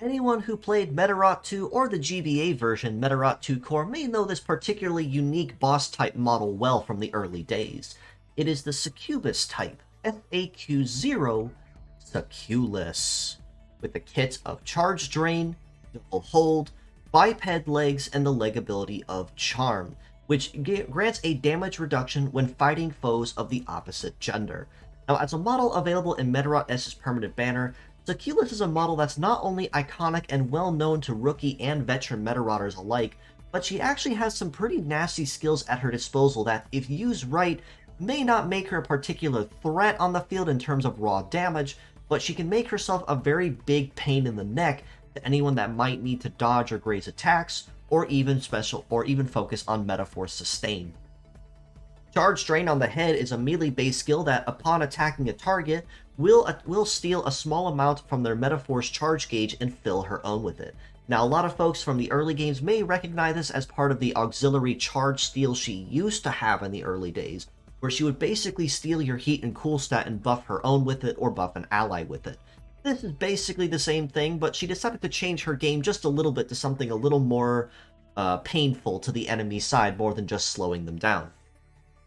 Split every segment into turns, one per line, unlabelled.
Anyone who played Medarot 2 or the GBA version Medarot 2 Core may know this particularly unique boss type model well from the early days. It is the Succubus type, SAQ00 Succulis, with a kit of Charge Drain, Double Hold, Biped Legs, and the leg ability of Charm, which grants a damage reduction when fighting foes of the opposite gender. Now, as a model available in Medarot S's permanent banner, Succulis is a model that's not only iconic and well known to rookie and veteran Medarotters alike, but she actually has some pretty nasty skills at her disposal that, if used right, may not make her a particular threat on the field in terms of raw damage, but she can make herself a very big pain in the neck to anyone that might need to dodge or graze attacks, or even focus on Medaforce sustain. Charge Drain on the head is a melee-based skill that, upon attacking a target, will steal a small amount from their Medaforce charge gauge and fill her own with it. Now, a lot of folks from the early games may recognize this as part of the auxiliary charge steal she used to have in the early days, where she would basically steal your heat and cool stat and buff her own with it or buff an ally with it. This is basically the same thing, but she decided to change her game just a little bit to something a little more painful to the enemy side, more than just slowing them down.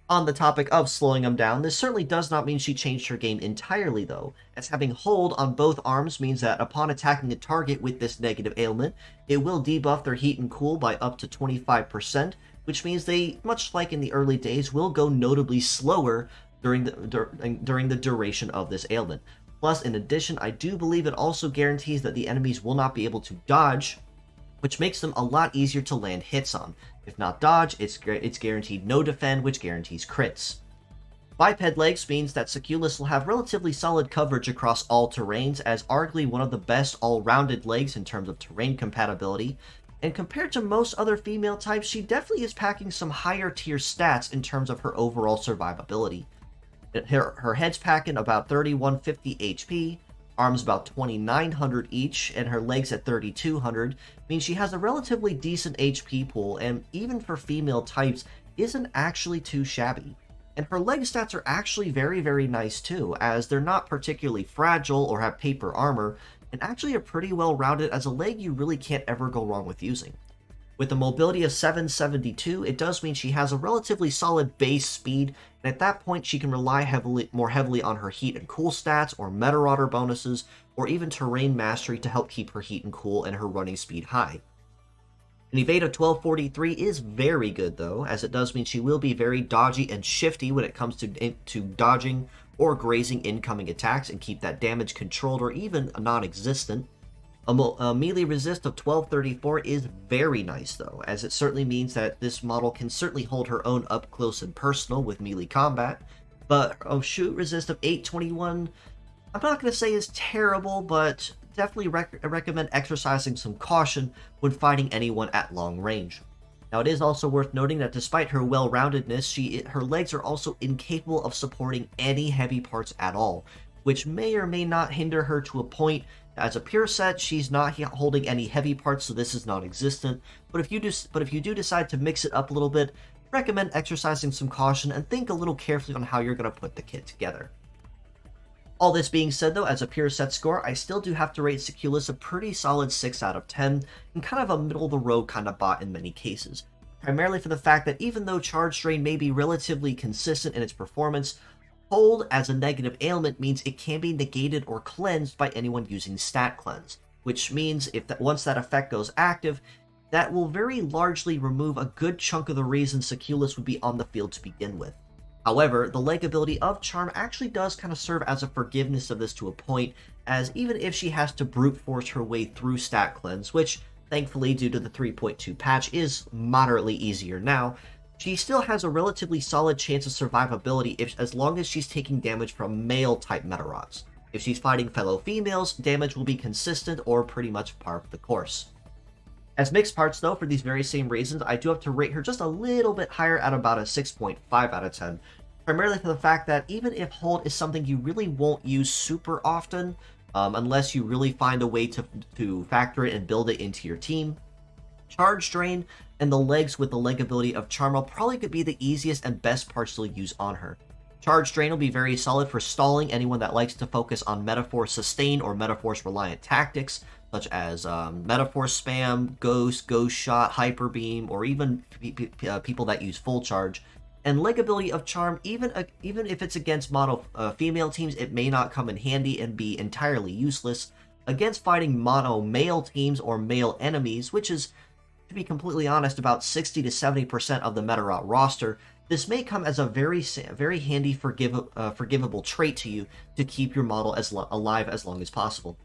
On the topic of slowing them down, this certainly does not mean she changed her game entirely though, as having hold on both arms means that upon attacking a target with this negative ailment, it will debuff their heat and cool by up to 25%, which means they, much like in the early days, will go notably slower during the duration of this ailment. Plus, in addition, I do believe it also guarantees that the enemies will not be able to dodge, which makes them a lot easier to land hits on. If not dodge, it's guaranteed no defend, which guarantees crits. Biped Legs means that Succulis will have relatively solid coverage across all terrains, as arguably one of the best all-rounded legs in terms of terrain compatibility, and compared to most other female types, she definitely is packing some higher tier stats in terms of her overall survivability. Her head's packing about 3150 HP, arms about 2900 each, and her legs at 3200, means she has a relatively decent HP pool, and even for female types, isn't actually too shabby. And her leg stats are actually very, very nice too, as they're not particularly fragile or have paper armor, and actually are pretty well rounded as a leg you really can't ever go wrong with using. With a mobility of 772, it does mean she has a relatively solid base speed, and at that point she can rely more heavily on her heat and cool stats, or Medarotter bonuses, or even terrain mastery to help keep her heat and cool and her running speed high. An evade of 1243 is very good though, as it does mean she will be very dodgy and shifty when it comes to dodging or grazing incoming attacks and keep that damage controlled or even non-existent. A melee resist of 1234 is very nice though, as it certainly means that this model can certainly hold her own up close and personal with melee combat, but a shoot resist of 821, I'm not going to say is terrible, but definitely recommend exercising some caution when fighting anyone at long range. Now, it is also worth noting that despite her well-roundedness, her legs are also incapable of supporting any heavy parts at all, which may or may not hinder her to a point. As a pure set, she's not holding any heavy parts, so this is non-existent, but if you do decide to mix it up a little bit, recommend exercising some caution and think a little carefully on how you're going to put the kit together. All this being said though, as a pure set score, I still do have to rate Succulis a pretty solid 6 out of 10, and kind of a middle-of-the-road kind of bot in many cases. Primarily for the fact that even though Charge Drain may be relatively consistent in its performance, Hold as a negative ailment means it can be negated or cleansed by anyone using Stat Cleanse, which means once that effect goes active, that will very largely remove a good chunk of the reason Succulis would be on the field to begin with. However, the leg ability of Charm actually does kind of serve as a forgiveness of this to a point, as even if she has to brute force her way through Stat Cleanse, which, thankfully due to the 3.2 patch, is moderately easier now, she still has a relatively solid chance of survivability as long as she's taking damage from male-type Medarotters. If she's fighting fellow females, damage will be consistent or pretty much par for the course. As mixed parts though, for these very same reasons, I do have to rate her just a little bit higher at about a 6.5 out of 10, primarily for the fact that even if Hold is something you really won't use super often, unless you really find a way to factor it and build it into your team, Charge Drain and the legs with the leg ability of Charm probably could be the easiest and best parts to use on her. Charge Drain will be very solid for stalling anyone that likes to focus on Medaforce Sustain or Medaforce-reliant tactics, such as Medaforce Spam, Ghost Shot, Hyper Beam, or even people that use Full Charge. And Leg Ability of Charm, even if it's against mono female teams, it may not come in handy and be entirely useless. Against fighting mono male teams or male enemies, which is, to be completely honest, about 60 to 70% of the Medarot roster, this may come as a very handy forgivable trait to you to keep your model alive as long as possible.